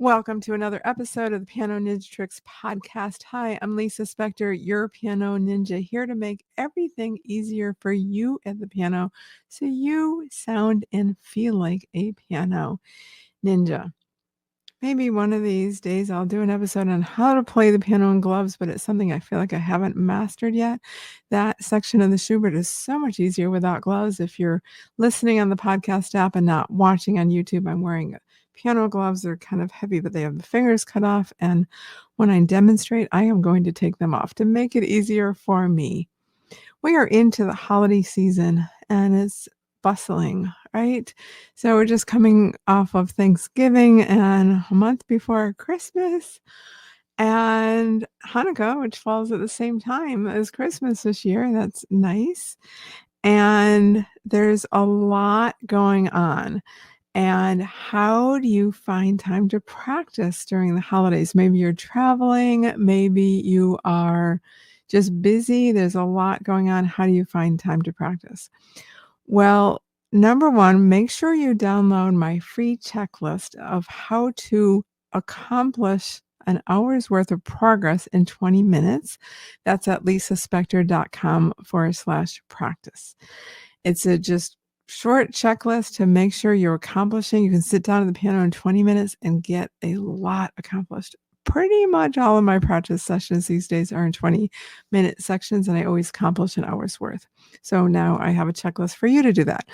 Welcome to another episode of the Piano Ninja Tricks podcast. Hi, I'm Lisa Spector, your piano ninja, here to make everything easier for you at the piano so you sound and feel like a piano ninja. Maybe one of these days I'll do an episode on how to play the piano in gloves, but it's something I feel like I haven't mastered yet. That section of the Schubert is so much easier without gloves. If you're listening on the podcast app and not watching on YouTube, I'm wearing piano gloves. They're kind of heavy, but they have the fingers cut off. And when I demonstrate, I am going to take them off to make it easier for me. We are into the holiday season and it's bustling, right? So we're just coming off of Thanksgiving and a month before Christmas and Hanukkah, which falls at the same time as Christmas this year. That's nice. And there's a lot going on. And how do you find time to practice during the holidays? Maybe you're traveling, maybe you are just busy. There's a lot going on. How do you find time to practice? Well, number one, make sure you download my free checklist of how to accomplish an hour's worth of progress in 20 minutes. That's at lisaspector.com/practice. It's a just short checklist to make sure you're accomplishing. You can sit down at the piano in 20 minutes and get a lot accomplished. Pretty much all of my practice sessions these days are in 20-minute sections, and I always accomplish an hour's worth. So now I have a checklist for you to do that.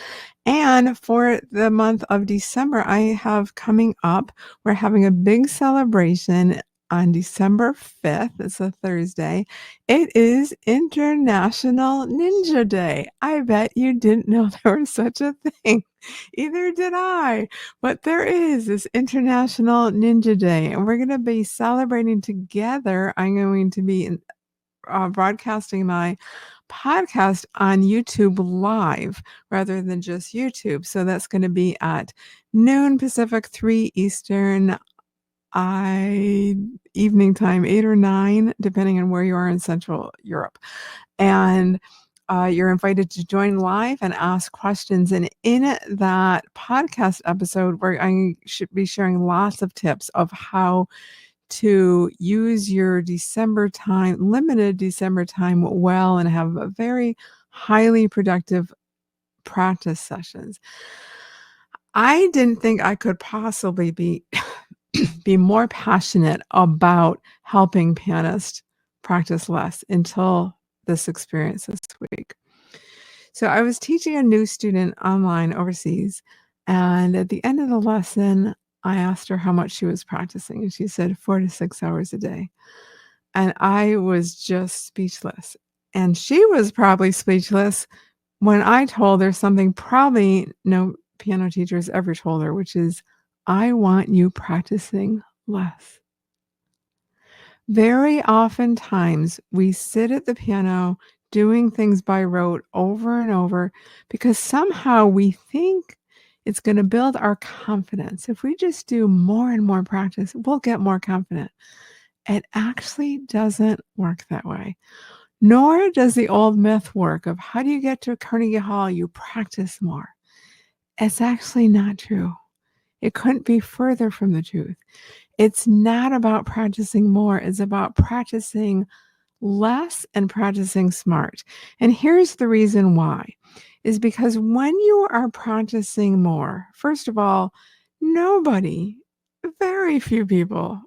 And for the month of December, I have coming up, we're having a big celebration on December 5th. It's a Thursday. It is International Ninja Day. I bet you didn't know there was such a thing. Either did I. But there is this International Ninja Day, and we're going to be celebrating together. I'm going to be broadcasting my podcast on YouTube Live rather than just YouTube. So that's going to be at noon Pacific, 3 Eastern, evening time, 8 or 9, depending on where you are in Central Europe. And you're invited to join live and ask questions. And in that podcast episode, where I should be sharing lots of tips of how to use your December time, limited December time well, and have a very highly productive practice sessions. I didn't think I could possibly be more passionate about helping pianists practice less until this experience this week. So I was teaching a new student online overseas, and at the end of the lesson, I asked her how much she was practicing, and she said 4 to 6 hours a day. And I was just speechless. And she was probably speechless when I told her something probably no piano teachers ever told her, which is, I want you practicing less. Very oftentimes we sit at the piano doing things by rote over and over because somehow we think it's going to build our confidence. If we just do more and more practice, we'll get more confident. It actually doesn't work that way. Nor does the old myth work of how do you get to Carnegie Hall? You practice more. It's actually not true. It couldn't be further from the truth. It's not about practicing more. It's about practicing less and practicing smart. And here's the reason why, is because when you are practicing more, first of all, very few people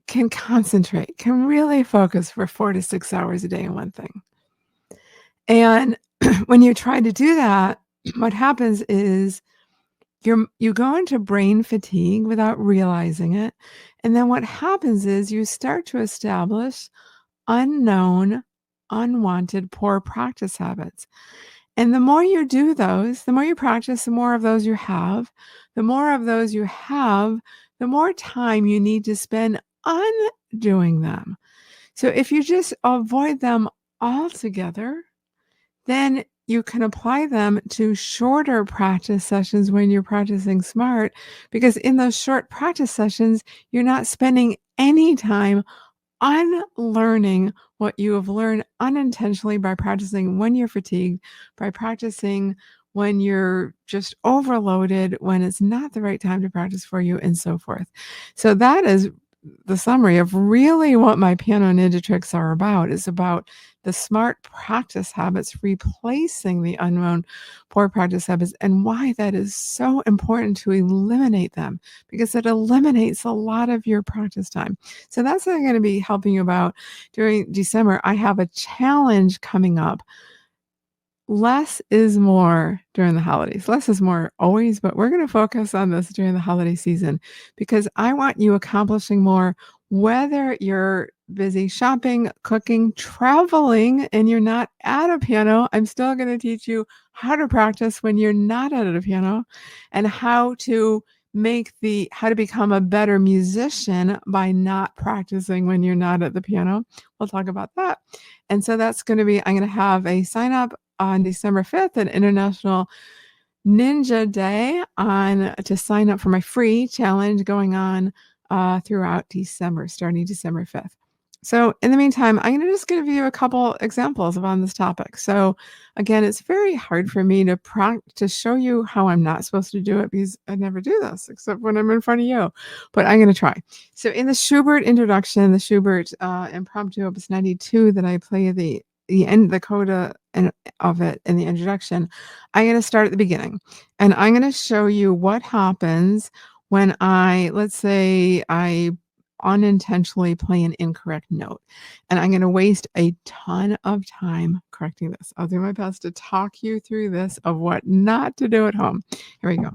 can concentrate, can really focus for 4 to 6 hours a day on one thing. And when you try to do that, what happens is you go into brain fatigue without realizing it. And then what happens is you start to establish unknown, unwanted, poor practice habits. And the more you do those, the more you practice, the more of those you have. The more of those you have, the more time you need to spend undoing them. So if you just avoid them altogether, then you can apply them to shorter practice sessions when you're practicing smart, because in those short practice sessions, you're not spending any time unlearning what you have learned unintentionally by practicing when you're fatigued, by practicing when you're just overloaded, when it's not the right time to practice for you, and so forth. So that is the summary of really what my piano ninja tricks are about. Is about the smart practice habits replacing the unknown poor practice habits, and why that is so important to eliminate them, because it eliminates a lot of your practice time. So that's what I'm going to be helping you about during December. I have a challenge coming up. Less is more during the holidays. Less is more always, but we're going to focus on this during the holiday season because I want you accomplishing more, whether you're busy shopping, cooking, traveling, and you're not at a piano. I'm still going to teach you how to practice when you're not at a piano, and how to become a better musician by not practicing when you're not at the piano. We'll talk about that. And so I'm going to have a sign up on December 5th, an International Ninja Day, to sign up for my free challenge going on throughout December, starting December 5th. So in the meantime, I'm going to just give you a couple examples on this topic. So again, it's very hard for me to show you how I'm not supposed to do it because I never do this except when I'm in front of you, but I'm going to try. So in the Schubert introduction, the Schubert Impromptu Opus 92 that I play the coda of it in the introduction, I'm going to start at the beginning, and I'm going to show you what happens when let's say I unintentionally play an incorrect note, and I'm going to waste a ton of time correcting this. I'll do my best to talk you through this of what not to do at home. Here we go.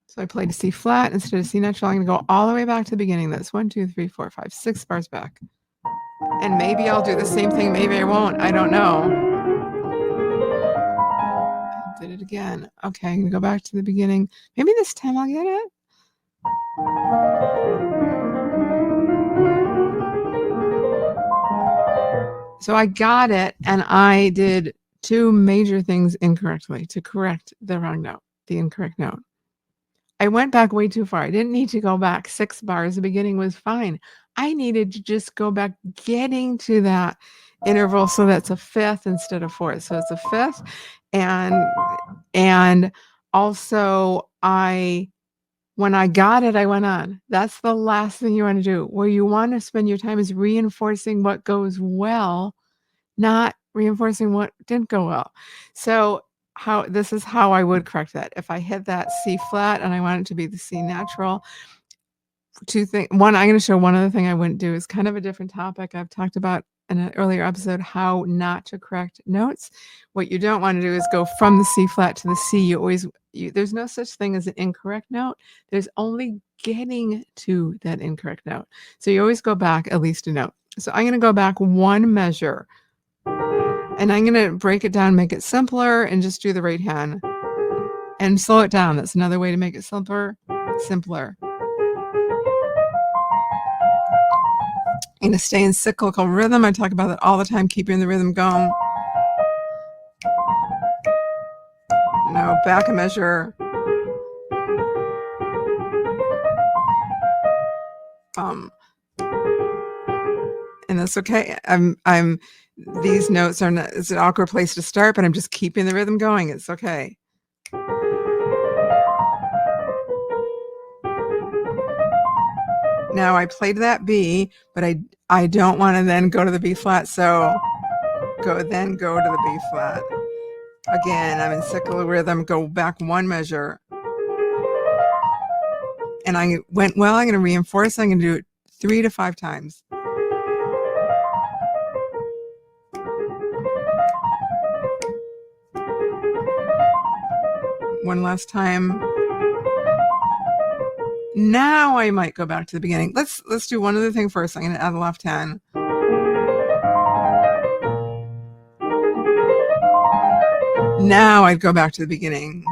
So I played a C flat instead of C natural. I'm going to go all the way back to the beginning. That's 1, 2, 3, 4, 5, 6 bars back. And maybe I'll do the same thing. Maybe I won't. I don't know. I did it again. Okay, I'm going to go back to the beginning. Maybe this time I'll get it. So I got it, and I did two major things incorrectly to correct the incorrect note. I went back way too far. I didn't need to go back 6 bars. The beginning was fine. I needed to just go back, getting to that interval. So that's a fifth instead of fourth. So it's a fifth. And also when I got it, I went on. That's the last thing you want to do. Where you want to spend your time is reinforcing what goes well, not reinforcing what didn't go well. So this is how I would correct that. If I hit that C flat and I want it to be the C natural, one, I'm going to show one other thing I wouldn't do. Is kind of a different topic. I've talked about in an earlier episode how not to correct notes. What you don't want to do is go from the C flat to the C. There's no such thing as an incorrect note. There's only getting to that incorrect note. So you always go back at least a note. So I'm going to go back one measure, and I'm going to break it down, make it simpler, and just do the right hand and slow it down. That's another way to make it simpler. I'm going to stay in cyclical rhythm. I talk about that all the time, keeping the rhythm going. Now back a measure. And that's okay. These notes are not, it's an awkward place to start, but I'm just keeping the rhythm going. It's okay. Now I played that B, but I don't want to then go to the B flat. So go to the B flat. Again, I'm in cyclical rhythm, go back one measure. And I'm going to reinforce. I'm going to do it 3 to 5 times. One last time. Now I might go back to the beginning. Let's do one other thing first. I'm going to add the left hand. Now I'd go back to the beginning.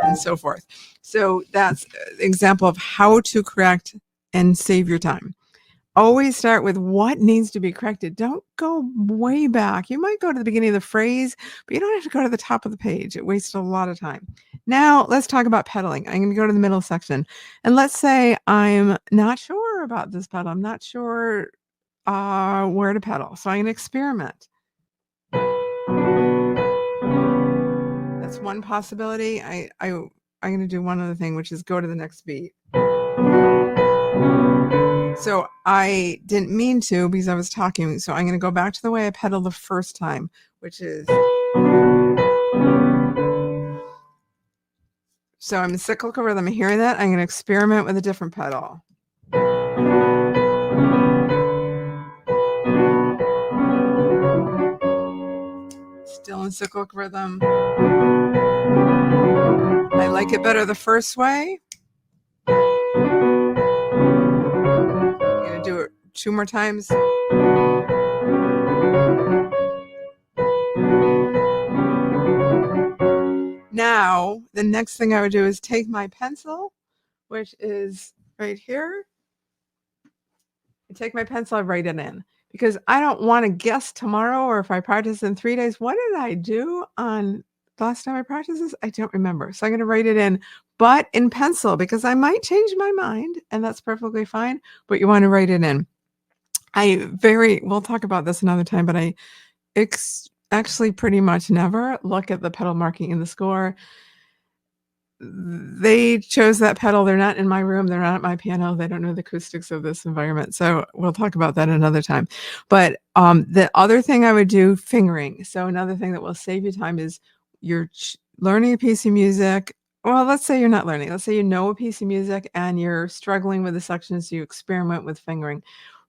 And so forth. So that's an example of how to correct and save your time. always start with what needs to be corrected. Don't go way back. You might go to the beginning of the phrase, but you don't have to go to the top of the page. It wastes a lot of time. Now, let's talk about pedaling. I'm going to go to the middle section. And let's say I'm not sure about this pedal. I'm not sure where to pedal. So I'm going to experiment. That's one possibility. I'm going to do one other thing, which is go to the next beat. So I didn't mean to because I was talking. So I'm going to go back to the way I pedaled the first time, which is. So I'm in cyclical rhythm. I'm hearing that. I'm going to experiment with a different pedal. Still in cyclical rhythm. I like it better the first way. I'm going to do it 2 more times. Now, the next thing I would do is take my pencil, which is right here. I take my pencil, I write it in. Because I don't want to guess tomorrow or if I practice in 3 days, what did I do on the last time I practiced this? I don't remember. So I'm going to write it in, but in pencil because I might change my mind and that's perfectly fine, but you want to write it in. We'll talk about this another time, but I actually pretty much never look at the pedal marking in the score. They chose that pedal. They're not in my room. They're not at my piano. They don't know the acoustics of this environment. So we'll talk about that another time. But the other thing I would do, fingering. So another thing that will save you time is you're learning a piece of music. Well, let's say you're not learning. Let's say you know a piece of music and you're struggling with the sections. So you experiment with fingering.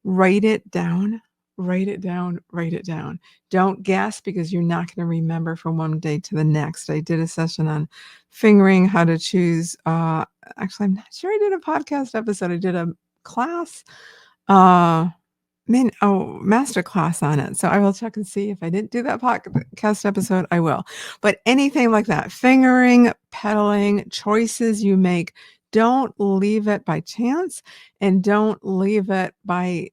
Write it down. Write it down. Write it down. Don't guess because you're not going to remember from one day to the next. I did a session on fingering, how to choose. Actually, I'm not sure I did a podcast episode. I did a class, master class on it. So I will check and see if I didn't do that podcast episode. I will. But anything like that, fingering, pedaling, choices you make, don't leave it by chance and don't leave it by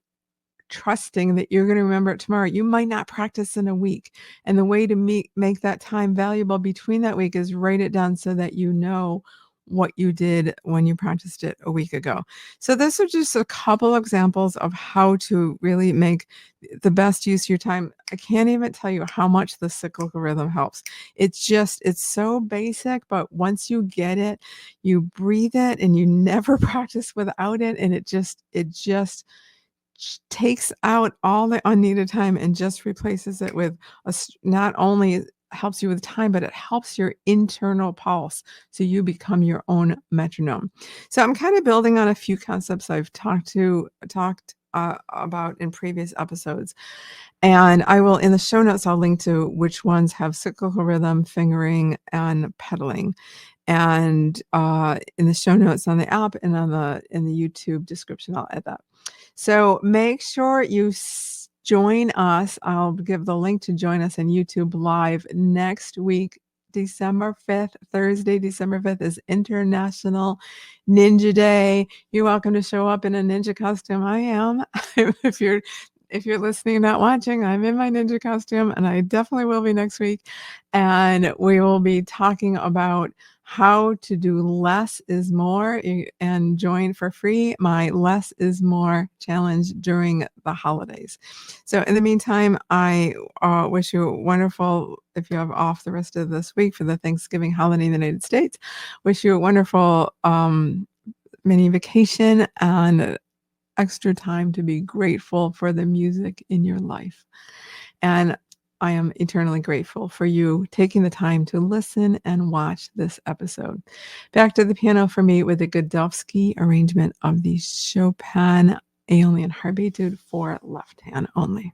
trusting that you're going to remember it tomorrow. You might not practice in a week. And the way to make that time valuable between that week is write it down so that you know what you did when you practiced it a week ago. So this are just a couple examples of how to really make the best use of your time. I can't even tell you how much the cyclical rhythm helps. It's so basic, but once you get it, you breathe it and you never practice without it. And it just takes out all the unneeded time and just replaces it with not only helps you with time, but it helps your internal pulse. So you become your own metronome. So I'm kind of building on a few concepts I've talked about in previous episodes. And I will, in the show notes, I'll link to which ones have cyclical rhythm, fingering, and pedaling. And in the show notes on the app and in the YouTube description, I'll add that. So make sure you join us. I'll give the link to join us on YouTube live next week, December 5th. Thursday, December 5th is International Ninja Day. You're welcome to show up in a ninja costume. I am. If you're listening, not watching, I'm in my ninja costume and I definitely will be next week. And we will be talking about how to do less is more and join for free my Less is More challenge during the holidays. So in the meantime, I wish you a wonderful, if you have off the rest of this week for the Thanksgiving holiday in the United States, wish you a wonderful mini vacation and extra time to be grateful for the music in your life. And I am eternally grateful for you taking the time to listen and watch this episode. Back to the piano for me with a Godowski arrangement of the Chopin Aeolian Harp Etude for left hand only.